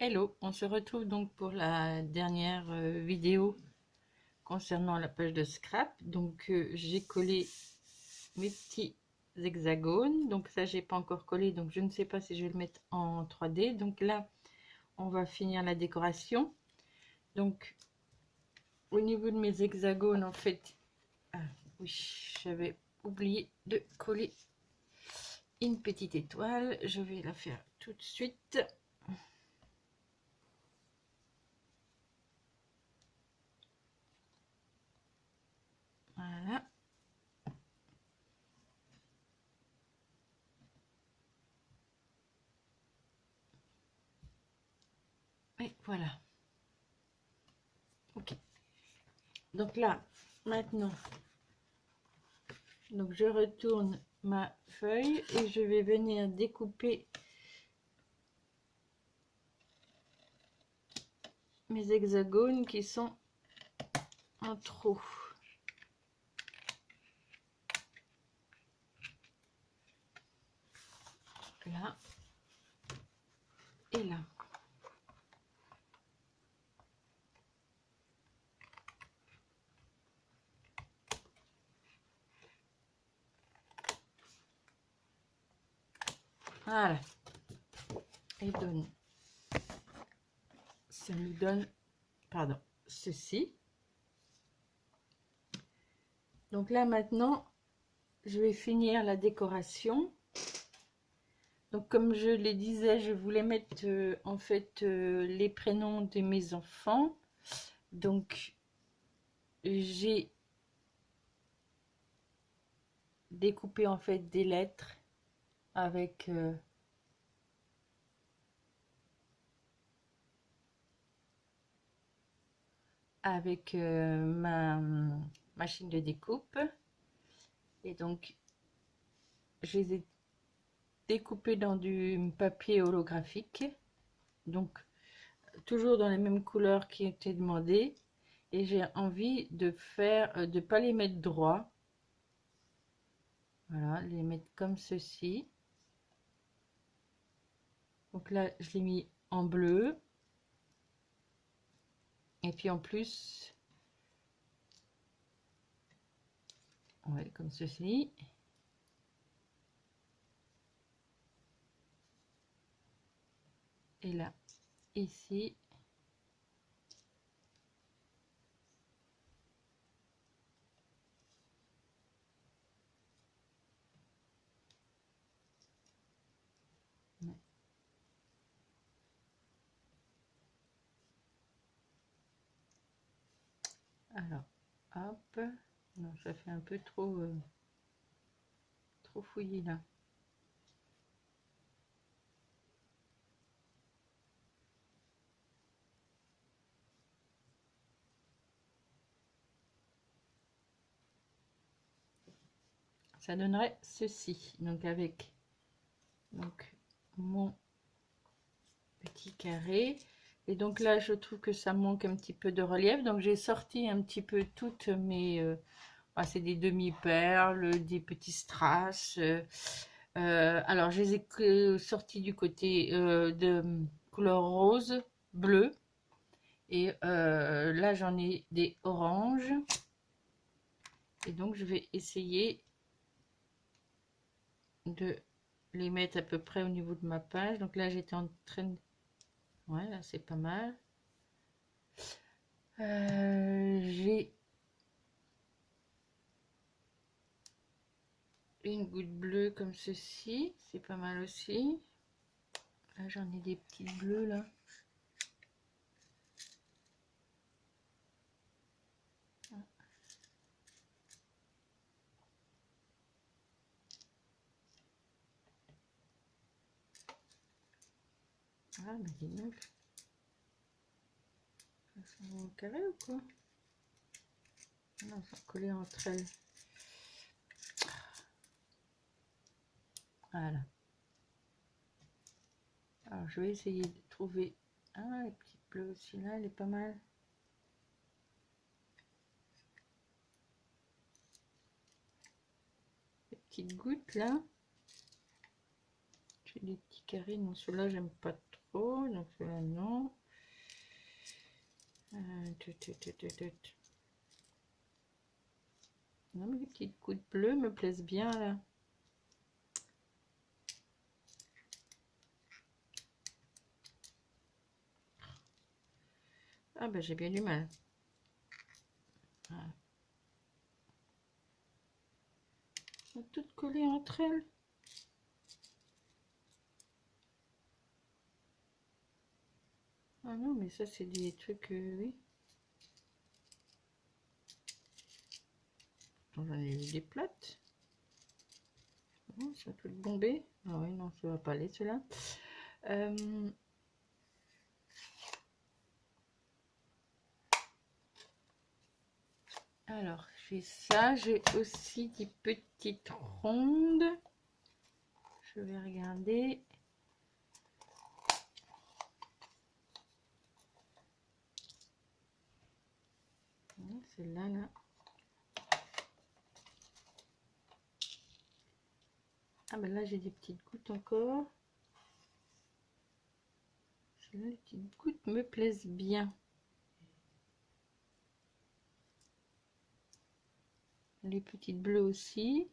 Hello, on se retrouve donc pour la dernière vidéo concernant la page de scrap. Donc j'ai collé mes petits hexagones, donc ça j'ai pas encore collé, donc je ne sais pas si je vais le mettre en 3D. Donc là on va finir la décoration. Donc au niveau de mes hexagones, en fait, oui, j'avais oublié de coller une petite étoile, je vais la faire tout de suite. Voilà. Et voilà. Ok. Donc là, maintenant, donc je retourne ma feuille et je vais venir découper mes hexagones qui sont en trous. Là et là. Voilà. Et donne. Ça nous donne, pardon, ceci. Donc là maintenant, je vais finir la décoration. Donc comme je le disais, je voulais mettre en fait les prénoms de mes enfants. Donc j'ai découpé en fait des lettres avec ma machine de découpe, et donc je les ai découpés dans du papier holographique, donc toujours dans les mêmes couleurs qui étaient demandées, et j'ai envie de faire de pas les mettre droit, voilà, les mettre comme ceci. Donc là je l'ai mis en bleu, et puis en plus ouais, comme ceci. Et là ici alors hop, non, ça fait un peu trop trop fouillis là. Ça donnerait ceci, donc avec donc mon petit carré, et donc là je trouve que ça manque un petit peu de relief, donc j'ai sorti un petit peu toutes mes c'est des demi-perles, des petits strass, alors je les ai sortis du côté de couleur rose, bleu, et là j'en ai des oranges, et donc je vais essayer de les mettre à peu près au niveau de ma page. Donc là j'étais en train de... ouais, là c'est pas mal. J'ai une goutte bleue comme ceci, c'est pas mal aussi. Là j'en ai des petites bleues là. Ah mais dis donc, elles sont au carré ou quoi? Non, elles sont collées entre elles. Voilà. Alors je vais essayer de trouver... ah, les petites bleues aussi là, elle est pas mal. Les petites gouttes là. J'ai des petits carrés, non ceux-là j'aime pas trop, donc donc cela non. Non, mais les petites gouttes bleues me plaisent bien là. Ah ben j'ai bien du mal. Voilà. Elles sont toutes collées entre elles. Ah non, mais ça c'est des trucs, oui. J'en ai eu des plates. Oh, ça peut le bomber. Ah oui, non, ça va pas aller celui-là. Alors, j'ai ça. J'ai aussi des petites rondes. Je vais regarder. Celle-là, là. Ah ben là, j'ai des petites gouttes encore. Celles-là, les petites gouttes me plaisent bien. Les petites bleues aussi.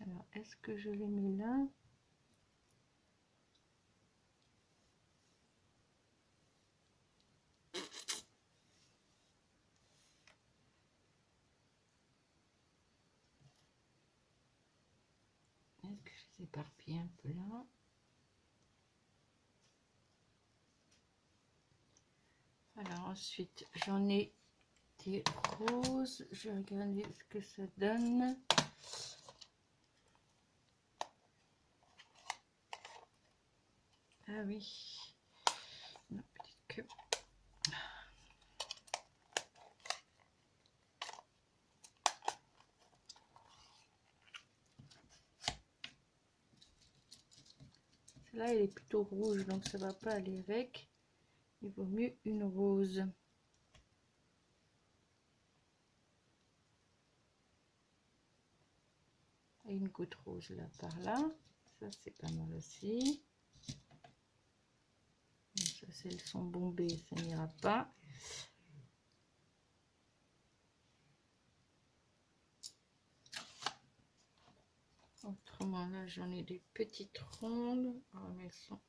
Alors, est-ce que je les mets là? Est-ce que je les éparpille un peu là? Alors ensuite, j'en ai des roses. Je vais regarder ce que ça donne. Ah oui. Non, peut-être que... Celle-là, elle est plutôt rouge, donc ça va pas aller avec. Il vaut mieux une rose. Et une goutte rose là par là. Ça, c'est pas mal aussi. Donc, ça, si elles sont bombées, ça n'ira pas. Autrement, là, j'en ai des petites rondes. Oh, mais elles sont...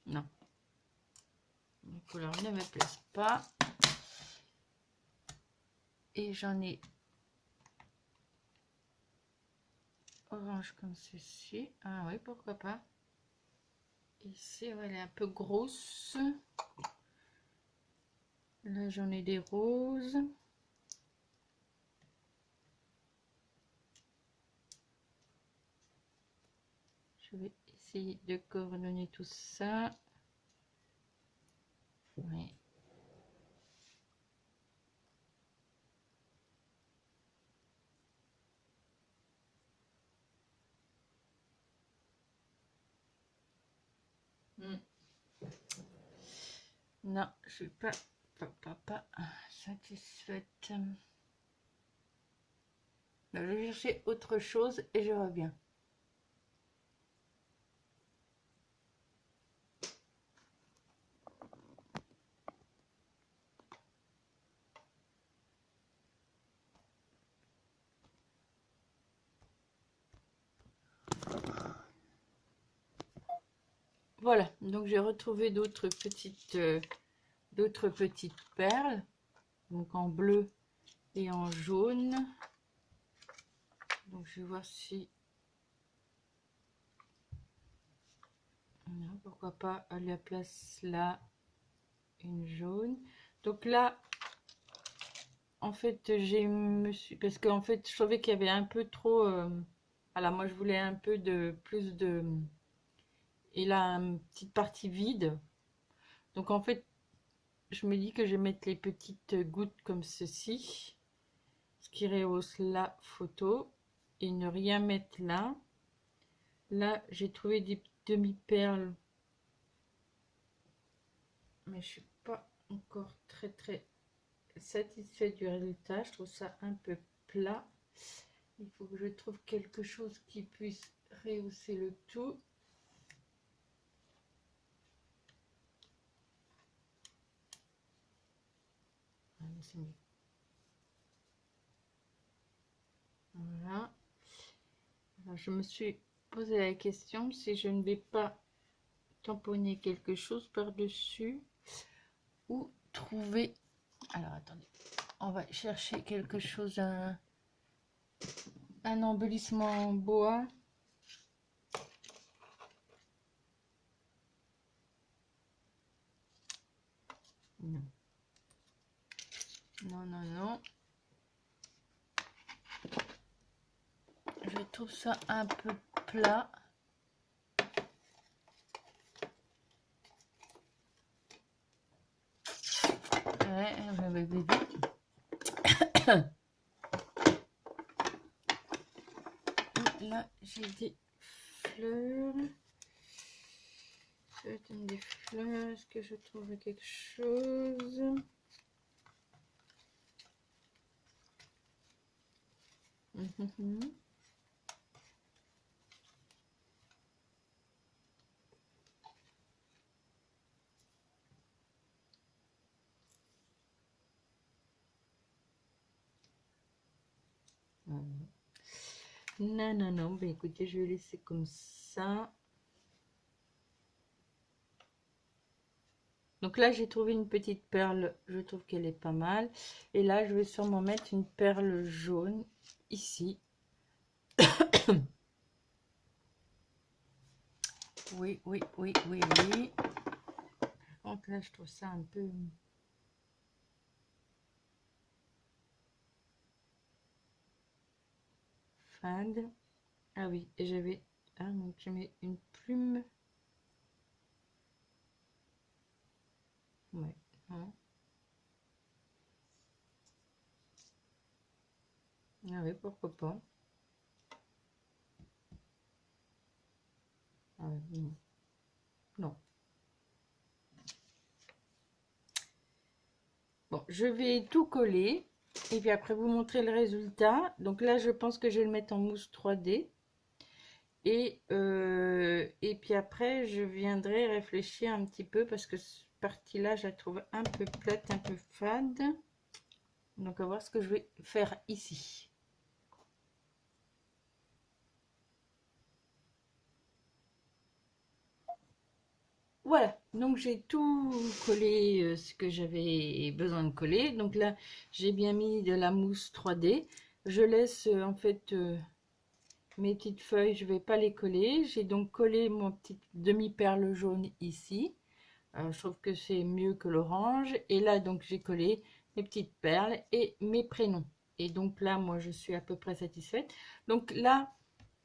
Non. Les couleurs ne me plaisent pas. Et j'en ai orange comme ceci. Ah oui, pourquoi pas. Ici, elle est un peu grosse. Là, j'en ai des roses. Je vais essayer de coordonner tout ça. Oui. Non, je suis pas satisfaite. Je vais chercher autre chose et je reviens. Voilà, donc j'ai retrouvé d'autres petites perles, donc en bleu et en jaune. Donc je vais voir si... Non, pourquoi pas à la place là, une jaune. Donc là, en fait, parce qu'en fait, je trouvais qu'il y avait un peu trop. Voilà, moi, je voulais un peu de plus de. Et là, une petite partie vide. Donc, en fait, je me dis que je vais mettre les petites gouttes comme ceci, ce qui rehausse la photo, et ne rien mettre là. Là, j'ai trouvé des demi-perles, mais je suis pas encore très satisfaite du résultat. Je trouve ça un peu plat. Il faut que je trouve quelque chose qui puisse rehausser le tout. C'est mieux. Voilà. Alors, je me suis posé la question si je ne vais pas tamponner quelque chose par-dessus ou trouver. Alors attendez, on va chercher quelque chose, un embellissement en bois. Non. Non, non, non. Je trouve ça un peu plat. Ouais, bébé. Là, j'ai des fleurs. Des fleurs. Est-ce que je trouve quelque chose? Non, non, non. Ben, écoutez, je vais laisser comme ça. Donc là, j'ai trouvé une petite perle. Je trouve qu'elle est pas mal. Et là, je vais sûrement mettre une perle jaune ici. Oui, oui, oui, oui, oui. Par contre, là, je trouve ça un peu... fade. Ah oui, et j'avais... Ah, donc je mets une plume. Ouais. Hein. Ah oui, pourquoi pas. Ah oui, non. Non. Bon, je vais tout coller. Et puis après, vous montrer le résultat. Donc là, je pense que je vais le mettre en mousse 3D. Et puis après, je viendrai réfléchir un petit peu parce que cette partie-là, je la trouve un peu plate, un peu fade. Donc, on va voir ce que je vais faire ici. Voilà, donc j'ai tout collé ce que j'avais besoin de coller. Donc là, j'ai bien mis de la mousse 3D. Je laisse en fait mes petites feuilles, je vais pas les coller. J'ai donc collé mon petit demi-perle jaune ici. Je trouve que c'est mieux que l'orange. Et là, donc, j'ai collé mes petites perles et mes prénoms. Et donc là, moi, je suis à peu près satisfaite. Donc là,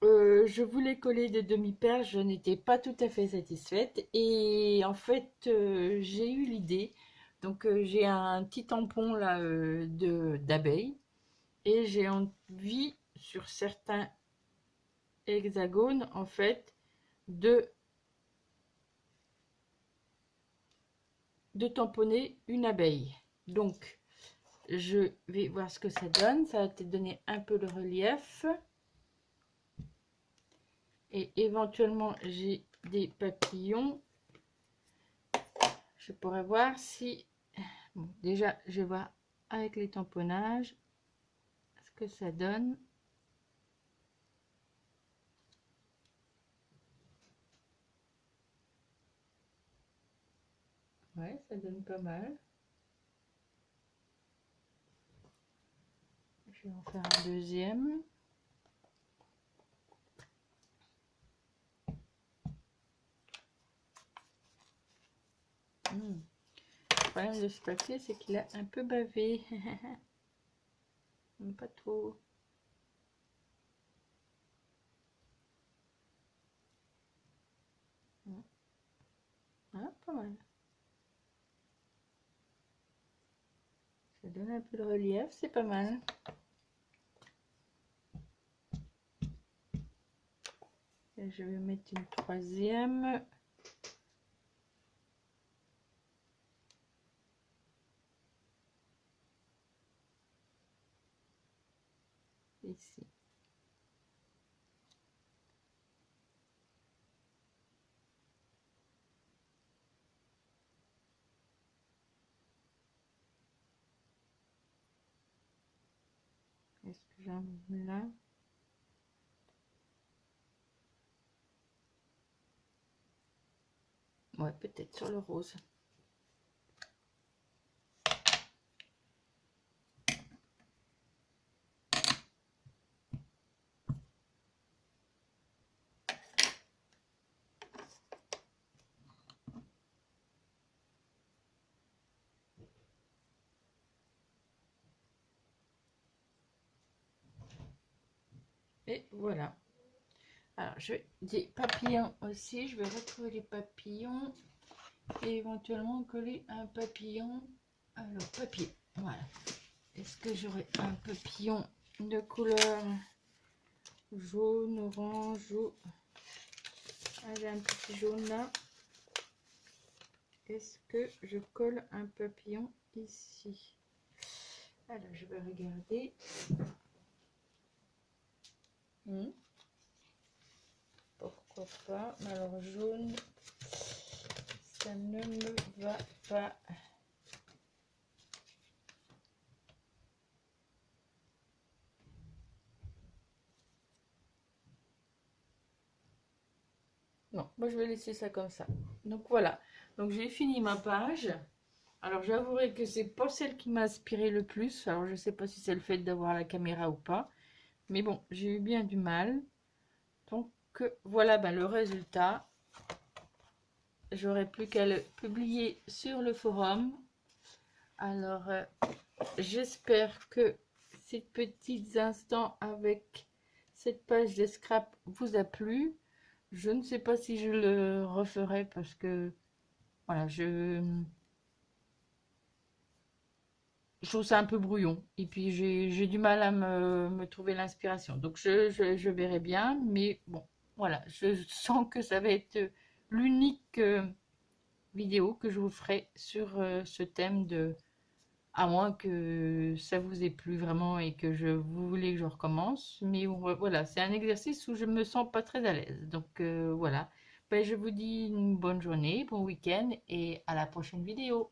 je voulais coller des demi-perles. Je n'étais pas tout à fait satisfaite. Et en fait, j'ai eu l'idée. Donc, j'ai un petit tampon là d'abeilles. Et j'ai envie, sur certains hexagones, en fait, de tamponner une abeille. Donc, je vais voir ce que ça donne. Ça va te donner un peu de relief. Et éventuellement, j'ai des papillons. Je pourrais voir si... Bon, déjà, je vais voir avec les tamponnages ce que ça donne. Ouais, ça donne pas mal. Je vais en faire un deuxième. Le problème de ce papier, c'est qu'il a un peu bavé. Pas trop. Ah, pas mal. Ça donne un peu de relief, c'est pas mal. Et je vais mettre une troisième. Ici. Est-ce que j'en mets là? Ouais, peut-être sur le rose. Et voilà. Alors, je vais des papillons aussi. Je vais retrouver les papillons et éventuellement coller un papillon. Alors, papier. Voilà. Est-ce que j'aurai un papillon de couleur jaune, orange ou... Ah, j'ai un petit jaune là. Est-ce que je colle un papillon ici? Alors, je vais regarder. Pourquoi pas? Alors, jaune, ça ne me va pas. Non, moi je vais laisser ça comme ça. Donc voilà, donc j'ai fini ma page. Alors j'avouerai que c'est pas celle qui m'a inspiré le plus. Alors je sais pas si c'est le fait d'avoir la caméra ou pas. Mais bon, j'ai eu bien du mal. Donc voilà le résultat. J'aurais plus qu'à le publier sur le forum. Alors j'espère que ces petits instants avec cette page de scrap vous a plu. Je ne sais pas si je le referai parce que voilà, je trouve ça un peu brouillon. Et puis j'ai du mal à me trouver l'inspiration. Donc je verrai bien. Mais bon, voilà, je sens que ça va être l'unique vidéo que je vous ferai sur ce thème de... À moins que ça vous ait plu vraiment et que vous voulez que je recommence. Mais voilà, c'est un exercice où je me sens pas très à l'aise. Donc voilà. Ben, je vous dis une bonne journée, bon week-end et à la prochaine vidéo.